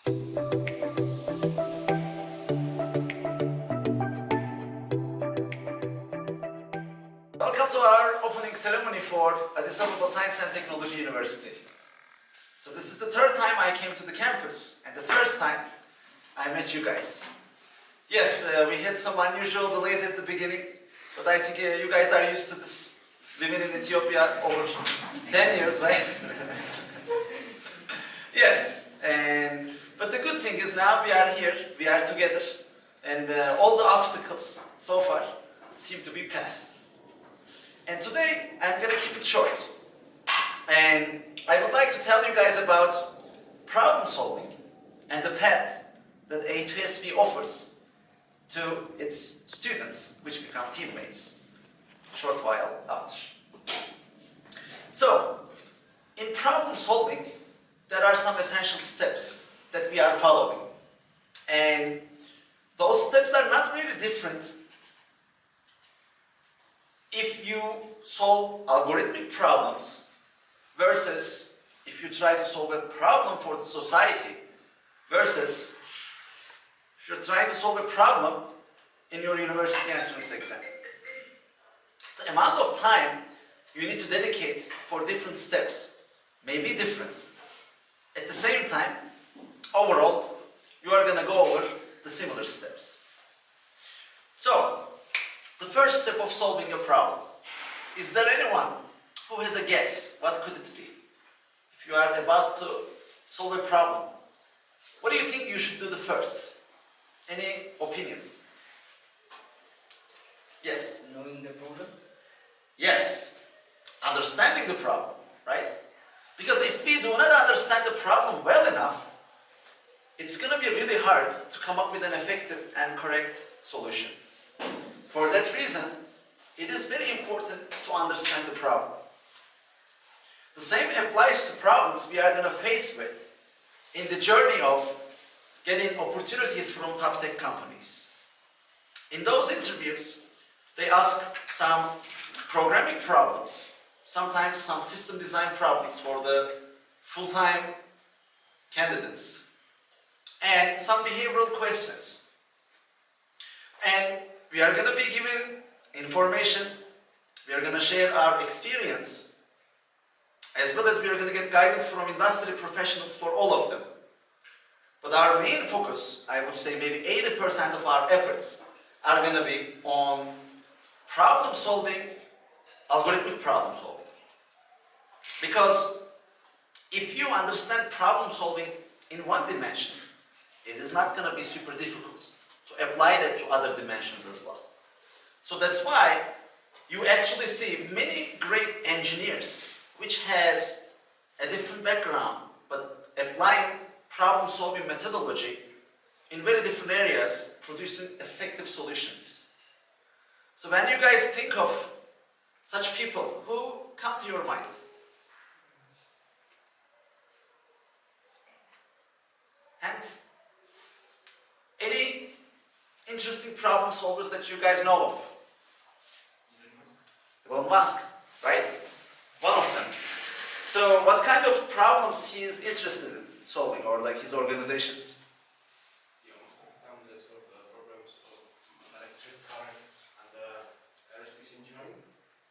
Welcome to our opening ceremony for Addis Ababa Science and Technology University. So this is the third time I came to the campus and the first time I met you guys. Yes, we had some unusual delays at the beginning, but I think you guys are used to this, living in Ethiopia over 10 years, right? Yes, but the good thing is now we are here, we are together, and all the obstacles so far seem to be passed. And today I'm going to keep it short. And I would like to tell you guys about problem solving and the path that A2SV offers to its students, which become teammates a short while after. So, in problem solving, there are some essential steps that we are following. And those steps are not really different if you solve algorithmic problems versus if you try to solve a problem for the society versus if you're trying to solve a problem in your university entrance exam. The amount of time you need to dedicate for different steps may be different. At the same time, overall, you are going to go over the similar steps. So, the first step of solving a problem. Is there anyone who has a guess? What could it be? If you are about to solve a problem, what do you think you should do the first? Any opinions? Yes? Knowing the problem? Yes. Understanding the problem, right? Because if we do not understand the problem well enough, it's going to be really hard to come up with an effective and correct solution. For that reason, it is very important to understand the problem. The same applies to problems we are going to face with in the journey of getting opportunities from top tech companies. In those interviews, they ask some programming problems, sometimes some system design problems for the full-time candidates, and some behavioral questions. And we are going to be given information, we are going to share our experience, as well as we are going to get guidance from industry professionals for all of them. But our main focus, I would say maybe 80% of our efforts, are going to be on problem solving, algorithmic problem solving. Because if you understand problem solving in one dimension, it is not going to be super difficult to apply that to other dimensions as well. So that's why you actually see many great engineers which has a different background but applying problem-solving methodology in very different areas, producing effective solutions. So when you guys think of such people, who come to your mind? Hands? Any interesting problem solvers that you guys know of? Elon Musk, right? One of them. So what kind of problems he is interested in solving, or like his organizations? Yeah, most of the time they solve the problems of electric car and aerospace engineering.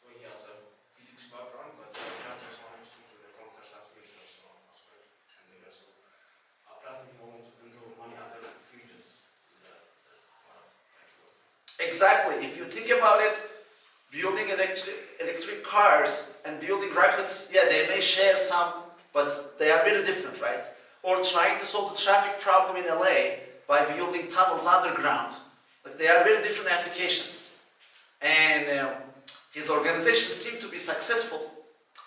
So he has a physics background, but he has also managed into the computer science research as well. And also practicing more into many other fields. Exactly. If you think about it, building electric cars and building rockets, yeah, they may share some, but they are very different, right? Or trying to solve the traffic problem in LA by building tunnels underground. Like, they are very different applications. And his organizations seem to be successful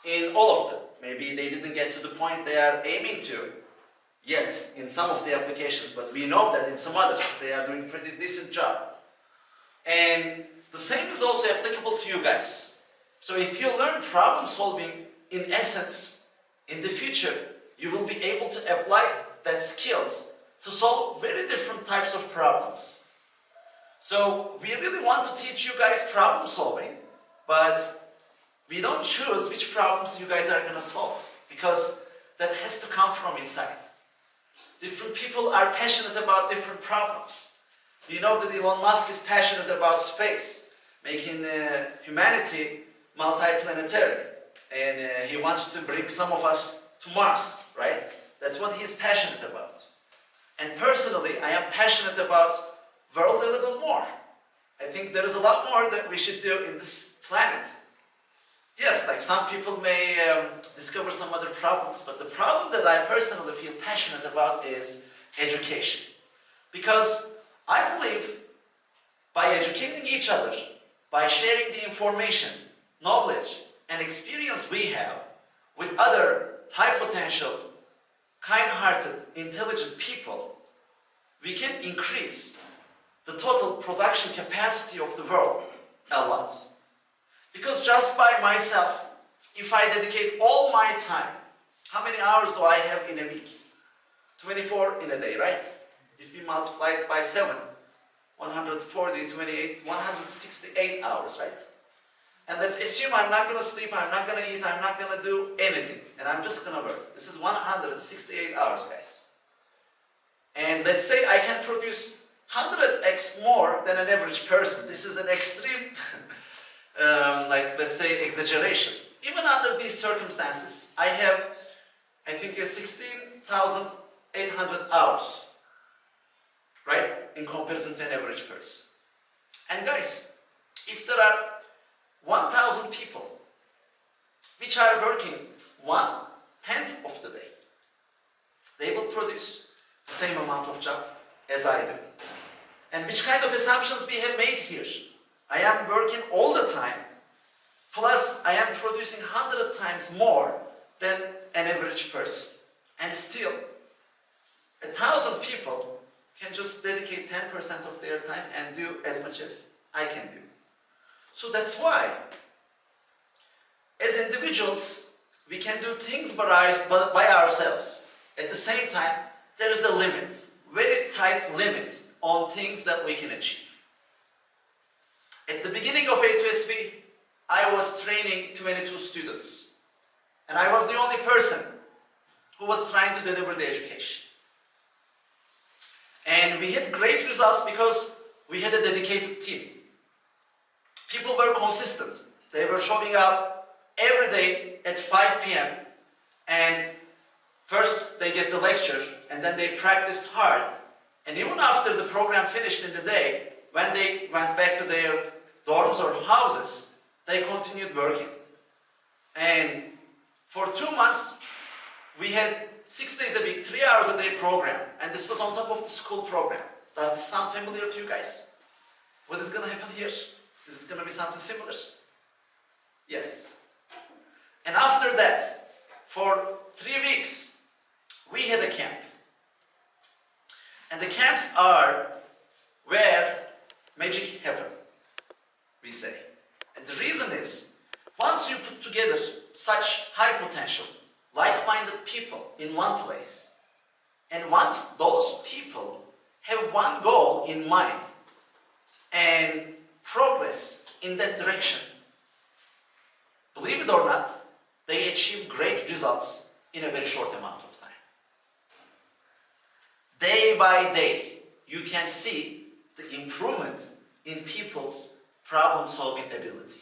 in all of them. Maybe they didn't get to the point they are aiming to yet in some of the applications, but we know that in some others they are doing a pretty decent job. And the same is also applicable to you guys. So if you learn problem solving in essence, in the future, you will be able to apply that skills to solve very different types of problems. So we really want to teach you guys problem solving, but we don't choose which problems you guys are going to solve, because that has to come from inside. Different people are passionate about different problems. You know that Elon Musk is passionate about space, making humanity multiplanetary. And he wants to bring some of us to Mars, right? That's what he's passionate about. And personally, I am passionate about world a little more. I think there is a lot more that we should do in this planet. Yes, like some people may discover some other problems, but the problem that I personally feel passionate about is education. Because I believe by educating each other, by sharing the information, knowledge, and experience we have with other high potential, kind-hearted, intelligent people, we can increase the total production capacity of the world a lot. Because just by myself, if I dedicate all my time, how many hours do I have in a week? 24 in a day, right? If we multiply it by 7, 140, 28, 168 hours, right? And let's assume I'm not going to sleep, I'm not going to eat, I'm not going to do anything, and I'm just going to work. This is 168 hours, guys. And let's say I can produce 100x more than an average person. This is an extreme, like let's say, exaggeration. Even under these circumstances, I have, I think, 16,800 hours, right, in comparison to an average person. And guys, if there are 1,000 people which are working 1/10 of the day, they will produce the same amount of job as I do. And which kind of assumptions we have made here? I am working all the time, plus I am producing 100 times more than an average person. And still, 1,000 people can just dedicate 10% of their time and do as much as I can do. So that's why, as individuals, we can do things by ourselves. At the same time, there is a limit, very tight limit on things that we can achieve. At the beginning of A2SV, I was training 22 students. And I was the only person who was trying to deliver the education. And we had great results because we had a dedicated team. People were consistent. They were showing up every day at 5 p.m. and first they get the lecture and then they practiced hard. And even after the program finished in the day, when they went back to their dorms or houses, they continued working. And for 2 months, we had 6 days a week, 3 hours a day program. And this was on top of the school program. Does this sound familiar to you guys? What is going to happen here? Is it going to be something similar? Yes. And after that, for 3 weeks, we had a camp. And the camps are where magic happens, we say. And the reason is, once you put together such high potential, like-minded people in one place, and once those people have one goal in mind and progress in that direction, believe it or not, they achieve great results in a very short amount of time. Day by day, you can see the improvement in people's problem-solving ability.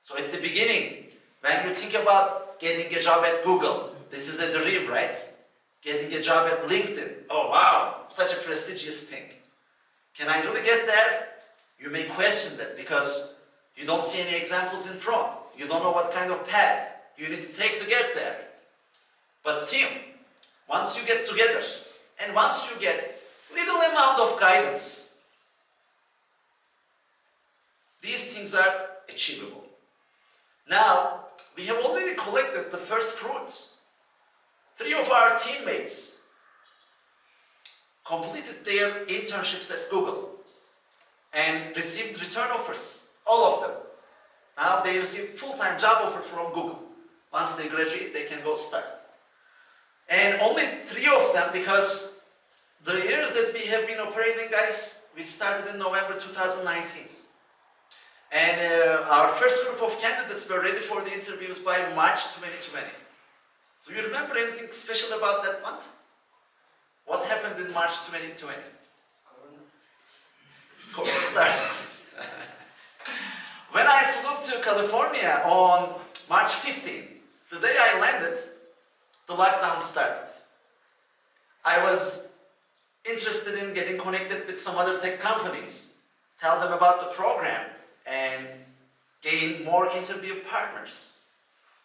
So at the beginning, when you think about getting a job at Google, this is a dream, right? Getting a job at LinkedIn, oh wow, such a prestigious thing. Can I really get there? You may question that because you don't see any examples in front. You don't know what kind of path you need to take to get there. But team, once you get together, and once you get little amount of guidance, these things are achievable. Now, we have already collected the first fruits. 3 of our teammates completed their internships at Google and received return offers, all of them. Now they received full-time job offer from Google. Once they graduate, they can go start. And only 3 of them, because the years that we have been operating, guys, we started in November 2019. And our first group of candidates were ready for the interviews by March 2020. Do you remember anything special about that month? happened in March 2020? COVID started. When I flew to California on March 15, the day I landed, the lockdown started. I was interested in getting connected with some other tech companies, tell them about the program, and gain more interview partners.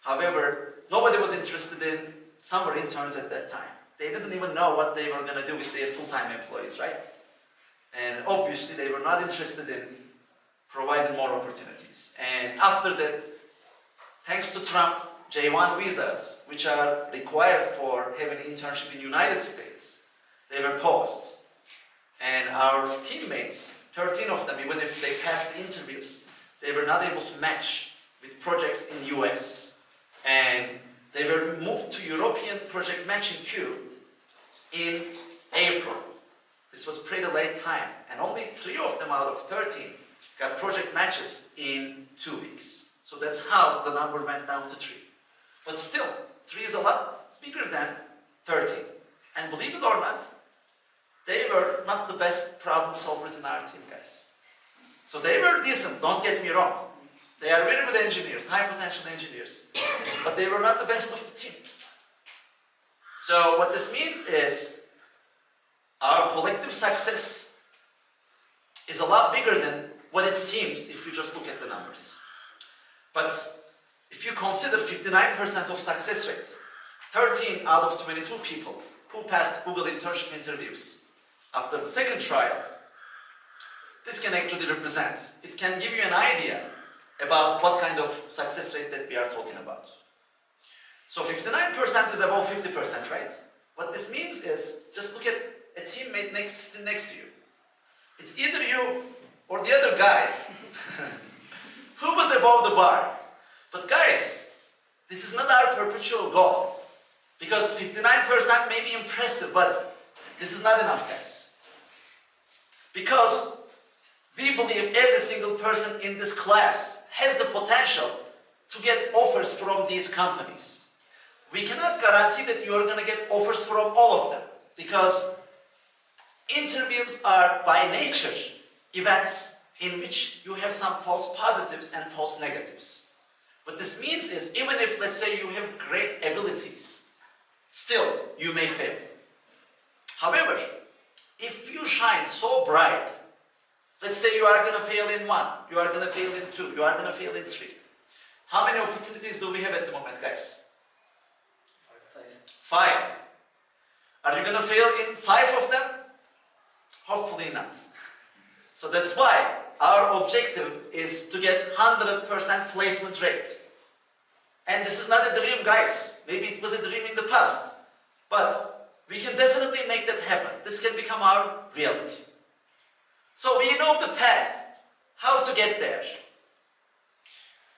However, nobody was interested in summer interns at that time. They didn't even know what they were going to do with their full-time employees, right? And obviously they were not interested in providing more opportunities. And after that, thanks to Trump, J1 visas, which are required for having an internship in the United States, they were paused. And our teammates, 13 of them, even if they passed the interviews, they were not able to match with projects in the US. And they were moved to European project matching queue in April. This was pretty late time, and only 3 of them out of 13 got project matches in 2 weeks. So that's how the number went down to 3. But still, 3 is a lot bigger than 13. And believe it or not, they were not the best problem solvers in our team, guys. So they were decent, don't get me wrong. They are very good engineers, high potential engineers. But they were not the best of the team. So what this means is our collective success is a lot bigger than what it seems if you just look at the numbers. But if you consider 59% of success rate, 13 out of 22 people who passed Google internship interviews after the second trial, this can actually represent, it can give you an idea about what kind of success rate that we are talking about. So 59% is above 50%, right? What this means is, just look at a teammate next to you. It's either you or the other guy who was above the bar. But guys, this is not our perpetual goal. Because 59% may be impressive, but this is not enough, guys. Because we believe every single person in this class has the potential to get offers from these companies. We cannot guarantee that you are going to get offers from all of them, because interviews are by nature events in which you have some false positives and false negatives. What this means is, even if, let's say, you have great abilities, still you may fail. However, if you shine so bright, let's say you are going to fail in 1, you are going to fail in 2, you are going to fail in 3. How many opportunities do we have at the moment, guys? 5. Are you going to fail in 5 of them? Hopefully not. So that's why our objective is to get 100% placement rate. And this is not a dream, guys. Maybe it was a dream in the past. But we can definitely make that happen. This can become our reality. So we know the path, how to get there.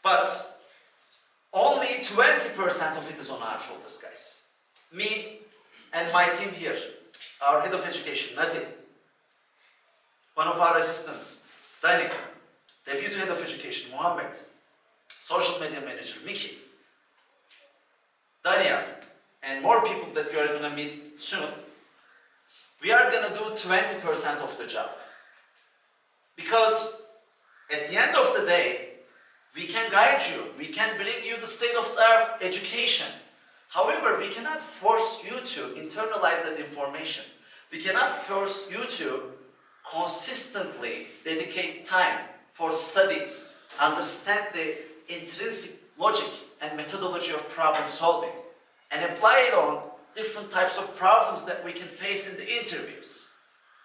But only 20% of it is on our shoulders, guys. Me and my team here, our head of education, Nati, one of our assistants, Dani, deputy head of education, Mohammed, social media manager, Miki, Daniel, and more people that we are going to meet soon, we are going to do 20% of the job. Because at the end of the day, we can guide you, we can bring you the state-of-the-art education. However, we cannot force you to internalize that information. We cannot force you to consistently dedicate time for studies, understand the intrinsic logic and methodology of problem solving, and apply it on different types of problems that we can face in the interviews,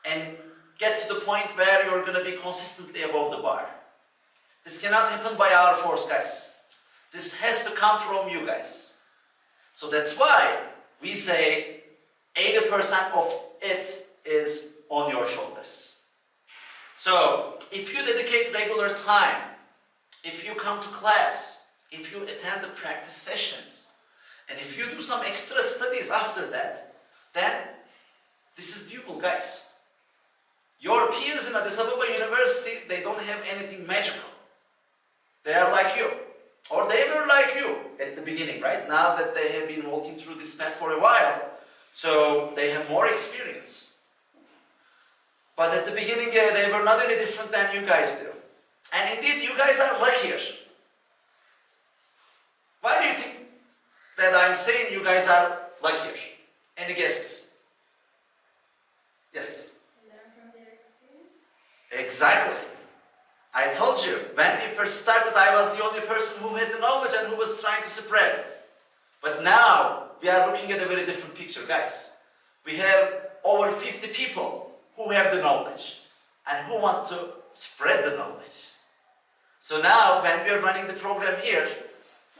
and get to the point where you're going to be consistently above the bar. This cannot happen by our force, guys. This has to come from you guys. So that's why we say 80% of it is on your shoulders. So if you dedicate regular time, if you come to class, if you attend the practice sessions, and if you do some extra studies after that, then this is doable, guys. Your peers in Addis Ababa University, they don't have anything magical. They are like you, or they were like you at the beginning, right? Now that they have been walking through this path for a while, so they have more experience. But at the beginning, they were not any different than you guys do. And indeed, you guys are luckier. Why do you think that I'm saying you guys are luckier? Any guesses? Yes? Learn from their experience. Exactly. I told you, when we first started, I was the only person who had the knowledge and who was trying to spread. But now, we are looking at a very different picture, guys. We have over 50 people who have the knowledge and who want to spread the knowledge. So now, when we are running the program here,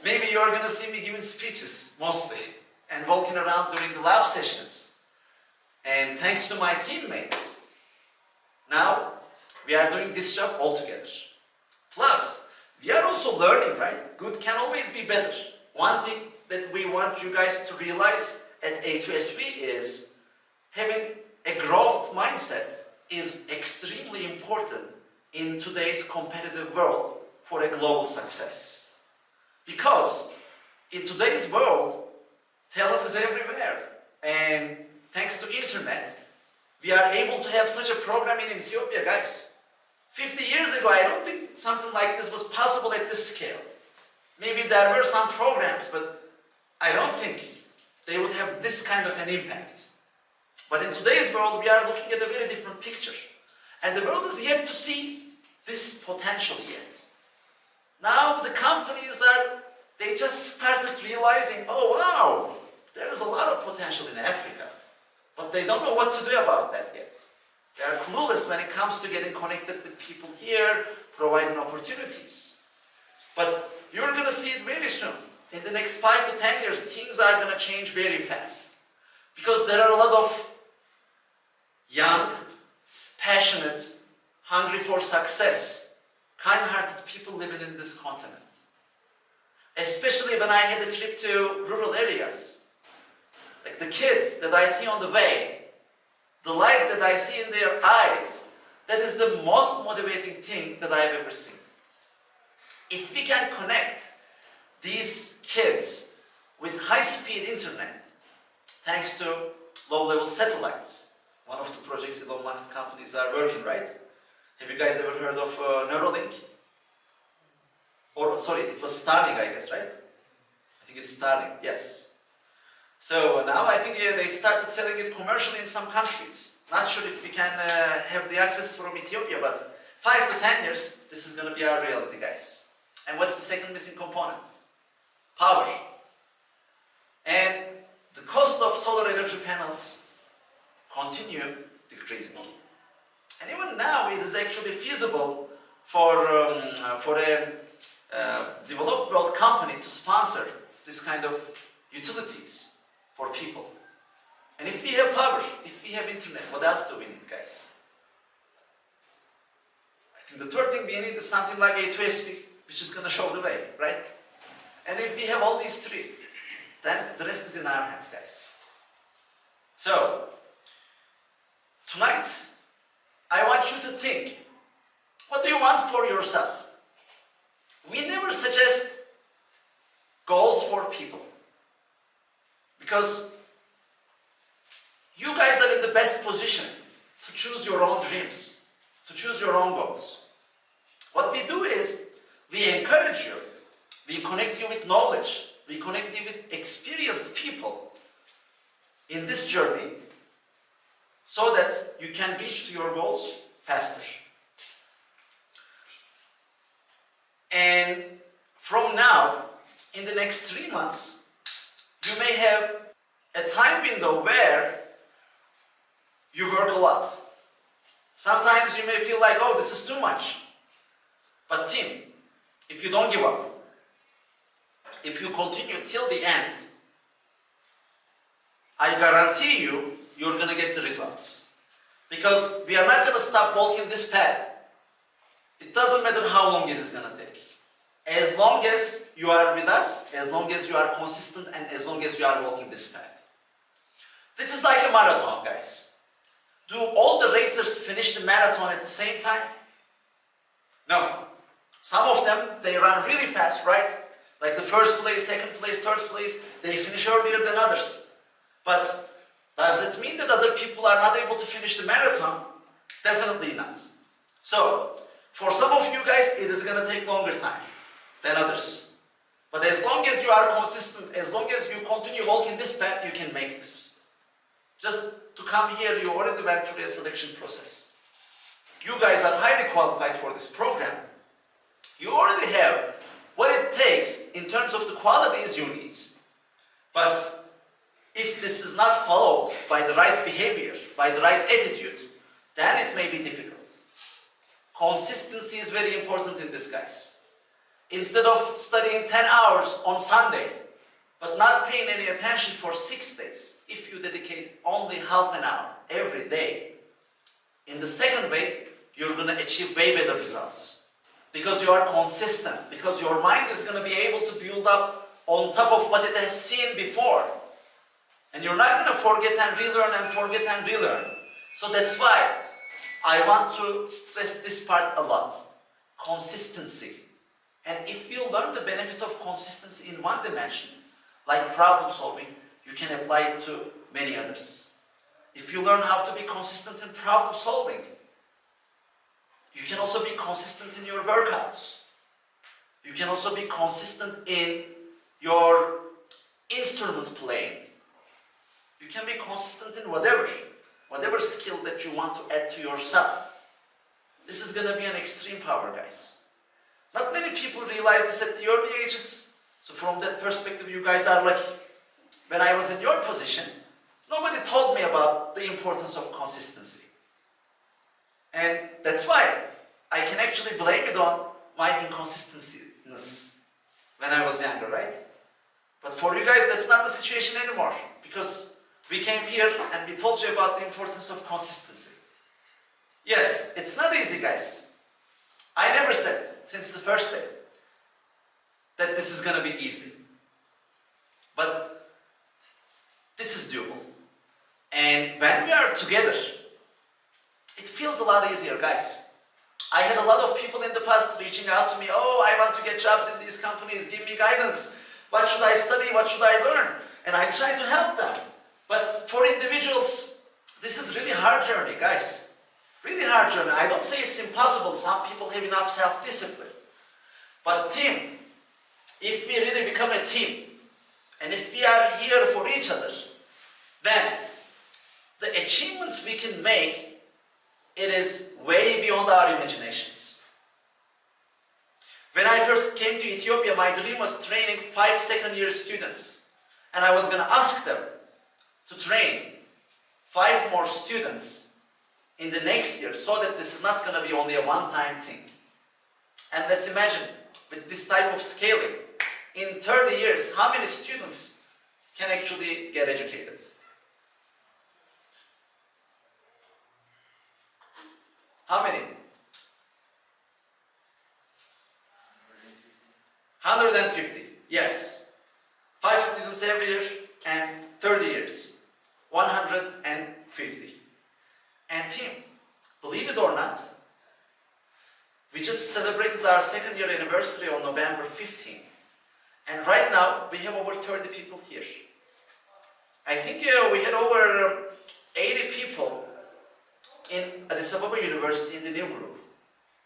maybe you're going to see me giving speeches, mostly, and walking around during the lab sessions. And thanks to my teammates, now we are doing this job all together. Plus, we are also learning, right? Good can always be better. One thing that we want you guys to realize at A2SV is having a growth mindset is extremely important in today's competitive world for a global success. Because in today's world, talent is everywhere. And thanks to internet, we are able to have such a program in Ethiopia, guys. 50 years ago, I don't think something like this was possible at this scale. Maybe there were some programs, but I don't think they would have this kind of an impact. But in today's world, we are looking at a very different picture. And the world is yet to see this potential yet. Now the companies they just started realizing, oh wow, there is a lot of potential in Africa. But they don't know what to do about that yet. They are clueless when it comes to getting connected with people here, providing opportunities. But you're going to see it very soon. In the next 5 to 10 years, things are going to change very fast. Because there are a lot of young, passionate, hungry for success, kind-hearted people living in this continent. Especially when I had a trip to rural areas. Like the kids that I see on the way, the light that I see in their eyes, that is the most motivating thing that I've ever seen. If we can connect these kids with high-speed internet, thanks to low-level satellites, one of the projects Elon Musk companies are working, right? Have you guys ever heard of Neuralink? Or, sorry, it was Starlink, I guess, right? I think it's Starlink, yes. So now I think they started selling it commercially in some countries. Not sure if we can have the access from Ethiopia, but 5 to 10 years, this is going to be our reality, guys. And what's the second missing component? Power. And the cost of solar energy panels continue decreasing. And even now, it is actually feasible for a developed world company to sponsor this kind of utilities for people. And if we have power, if we have internet, what else do we need, guys? I think the third thing we need is something like A2SV, which is going to show the way, right? And if we have all these three, then the rest is in our hands, guys. So, tonight, I want you to think, what do you want for yourself? We never suggest goals for people. Because you guys are in the best position to choose your own dreams, to choose your own goals. What we do is, we encourage you, we connect you with knowledge, we connect you with experienced people in this journey so that you can reach to your goals faster. And from now, in the next 3 months, you may have a time window where you work a lot. Sometimes you may feel like, oh, this is too much. But team, if you don't give up, if you continue till the end, I guarantee you, you're going to get the results. Because we are not going to stop walking this path. It doesn't matter how long it is going to take. As long as you are with us, as long as you are consistent, and as long as you are walking this path. This is like a marathon, guys. Do all the racers finish the marathon at the same time? No. Some of them, they run really fast, right? Like the first place, second place, third place, they finish earlier than others. But does that mean that other people are not able to finish the marathon? Definitely not. So, for some of you guys, it is going to take longer time than others. But as long as you are consistent, as long as you continue walking this path, you can make this. Just to come here, you already went through a selection process. You guys are highly qualified for this program. You already have what it takes in terms of the qualities you need. But if this is not followed by the right behavior, by the right attitude, then it may be difficult. Consistency is very important in this, guys. Instead of studying 10 hours on Sunday, but not paying any attention for 6 days, if you dedicate only half an hour every day, in the second way, you're going to achieve way better results. Because you are consistent, because your mind is going to be able to build up on top of what it has seen before. And you're not going to forget and relearn and forget and relearn. So that's why I want to stress this part a lot. Consistency. And if you learn the benefit of consistency in one dimension, like problem solving, you can apply it to many others. If you learn how to be consistent in problem solving, you can also be consistent in your workouts. You can also be consistent in your instrument playing. You can be consistent in whatever skill that you want to add to yourself. This is going to be an extreme power, guys. Not many people realize this at the early ages. So from that perspective, you guys are lucky. When I was in your position, nobody told me about the importance of consistency. And that's why I can actually blame it on my inconsistency-ness when I was younger, right? But for you guys, that's not the situation anymore. Because we came here and we told you about the importance of consistency. Yes, it's not easy, guys. I never said, since the first day, that this is going to be easy. But this is doable. And when we are together, it feels a lot easier, guys. I had a lot of people in the past reaching out to me, oh, I want to get jobs in these companies, give me guidance. What should I study? What should I learn? And I try to help them. But for individuals, this is really hard journey, guys. Really hard journey. I don't say it's impossible. Some people have enough self-discipline. But team, if we really become a team, and if we are here for each other, then the achievements we can make, it is way beyond our imaginations. When I first came to Ethiopia, my dream was training 5 second-year students. And I was going to ask them to train 5 more students in the next year, so that this is not going to be only a one-time thing. And let's imagine, with this type of scaling, in 30 years, how many students can actually get educated? How many? 150. Yes. 5 students every year and 30 years. 150. And team, believe it or not, we just celebrated our 2nd year anniversary on November 15. And right now, we have over 30 people here. I think we had over 80 people in Addis Ababa University in the new group.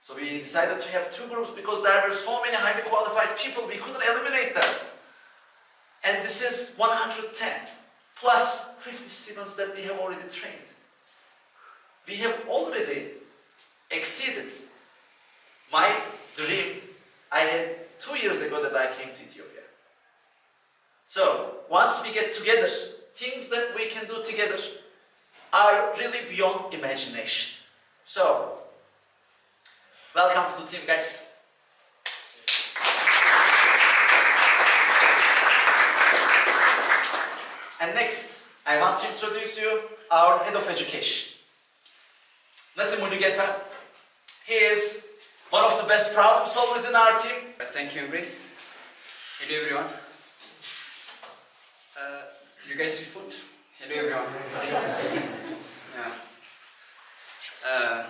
So we decided to have 2 groups because there were so many highly qualified people, we couldn't eliminate them. And this is 110 plus 50 students that we have already trained. We have already exceeded my dream I had 2 years ago that I came to Ethiopia. So once we get together, things that we can do together are really beyond imagination. So, welcome to the team, guys. And next, I want to introduce you our head of education. Nati Mulugeta. He is one of the best problem solvers in our team. Thank you, Emre. Hello, everyone. Do you guys respond? Hello, everyone. Yeah.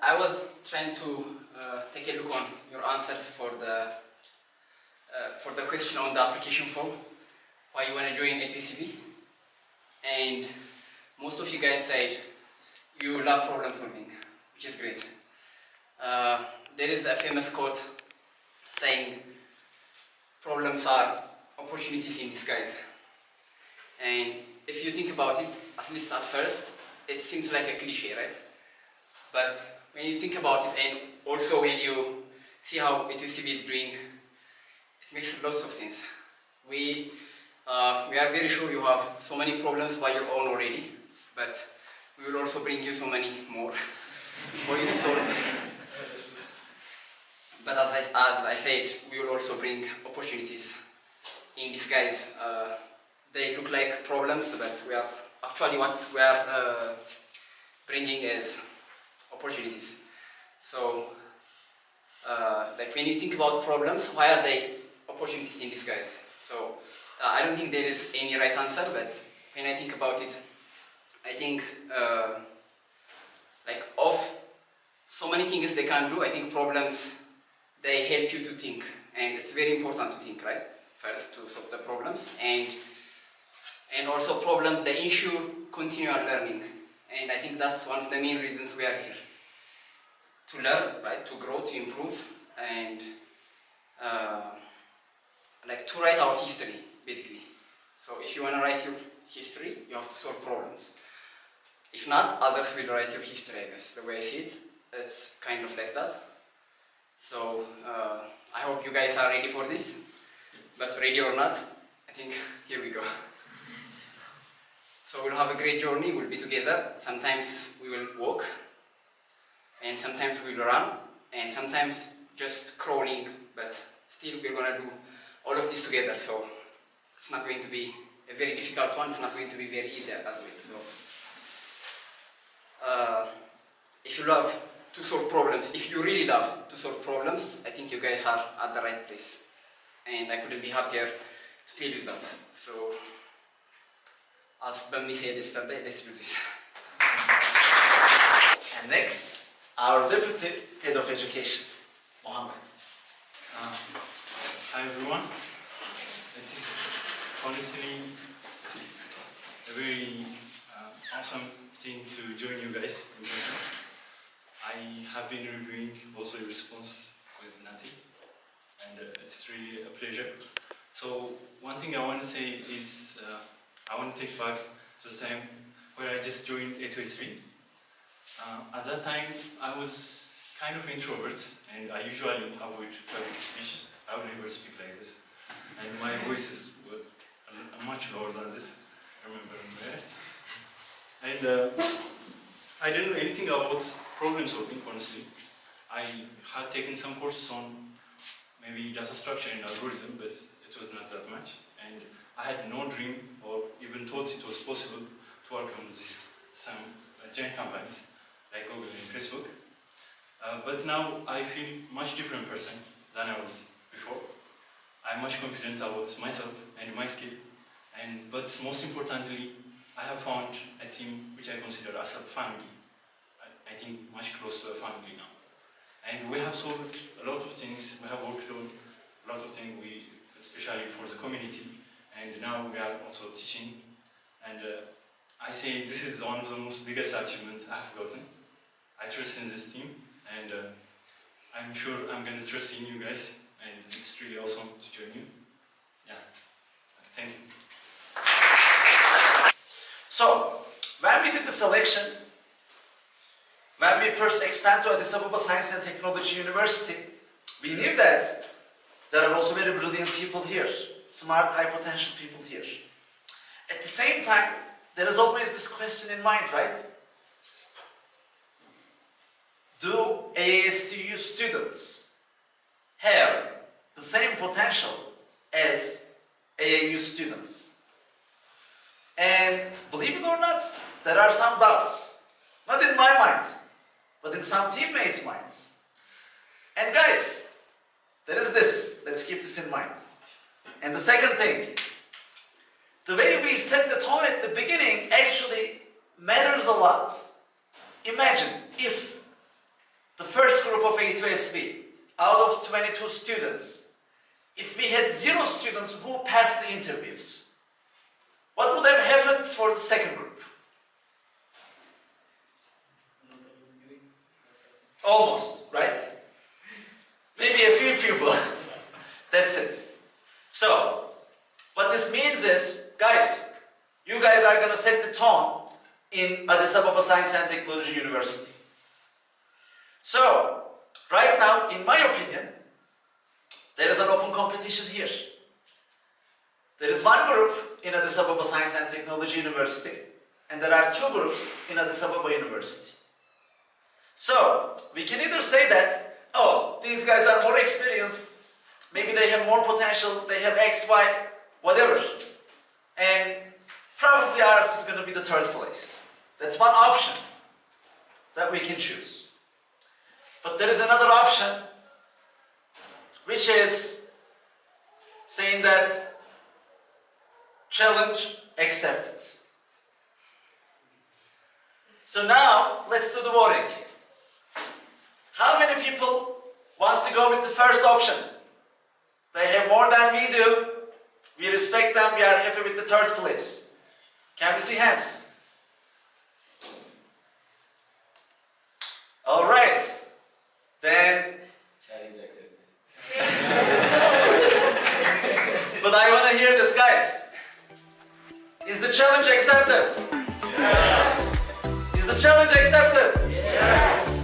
I was trying to take a look on your answers for the question on the application form, why you want to join A2SV. and most of you guys said you love problem solving, which is great. There is a famous quote saying problems are opportunities in disguise. And if you think about it, at least at first, it seems like a cliche, right? But when you think about it, and also when you see how A2SV is doing, it makes lots of sense. We are very sure you have so many problems by your own already, but we will also bring you so many more for you to solve. But as I said, we will also bring opportunities in disguise. They look like problems, but we are actually what we are bringing is opportunities. So, like when you think about problems, why are they opportunities in disguise? So, I don't think there is any right answer, but when I think about it, I think like of so many things they can do, I think problems, they help you to think, and it's very important to think, right? First, to solve the problems, and also problems, they ensure continual learning, and I think that's one of the main reasons we are here. To learn, right? To grow, to improve, and like to write our history, basically. So if you want to write your history, you have to solve problems. If not, others will write your history, I guess. The way I see it, it's kind of like that. So I hope you guys are ready for this, but ready or not, I think here we go. So we'll have a great journey, we'll be together. Sometimes we will walk, and sometimes we will run, and sometimes just crawling, but still we're gonna do all of this together. So it's not going to be a very difficult one, it's not going to be very easy as well. So if you love to solve problems, if you really love to solve problems, I think you guys are at the right place. And I couldn't be happier to tell you that. So, as Bamni said yesterday, let's do this. And next, our Deputy Head of Education, Mohammed. Hi everyone. It is honestly a very awesome thing to join you guys in person. I have been reviewing also your response with Nati, and it's really a pleasure. So one thing I want to say is I want to take back to the time where I just joined A2SV. At that time I was kind of introvert, and I usually avoid public speeches. I would never speak like this, and my voice was much lower than this. I remember that. And I didn't know anything about problem solving, honestly. I had taken some courses on maybe data structure and algorithm, but it was not that much. And I had no dream or even thought it was possible to work on some giant companies like Google and Facebook. But now I feel much different person than I was before. I'm much confident about myself and my skill. But most importantly, I have found a team which I consider as a family. I think much close to a family now. And we have solved a lot of things. We have worked on a lot of things, especially for the community. And now we are also teaching. And I say this is one of the most biggest achievements I've gotten. I trust in this team, and I'm sure I'm going to trust in you guys. And it's really awesome to join you. Yeah, thank you. So, when we did the selection, when we first expanded to Addis Ababa Science and Technology University, we knew that there are also very brilliant people here, smart, high potential people here. At the same time, there is always this question in mind, right? Do AASTU students have the same potential as AAU students? And believe it or not, there are some doubts. Not in my mind, but in some teammates' minds. And guys, there is this. Let's keep this in mind. And the second thing, the way we set the tone at the beginning actually matters a lot. Imagine if the first group of A2SV, out of 22 students, if we had 0 students who passed the interviews, what would have happened for the second group. Almost, right? Maybe a few people. That's it. So, what this means is, guys, you guys are going to set the tone in Addis Ababa Science and Technology University. So, right now, in my opinion, there is an open competition here. There is one group in Addis Ababa Science and Technology University, and there are two groups in Addis Ababa University. So, we can either say that, oh, these guys are more experienced, maybe they have more potential, they have X, Y, whatever, and probably ours is going to be the third place. That's one option that we can choose. But there is another option, which is saying that challenge accepted. So now, let's do the voting. How many people want to go with the first option? They have more than we do. We respect them. We are happy with the third place. Can we see hands? All right. Then, Challenge accepted. but I want to hear this, guys. Is the challenge accepted? Yes. Is the challenge accepted? Yes.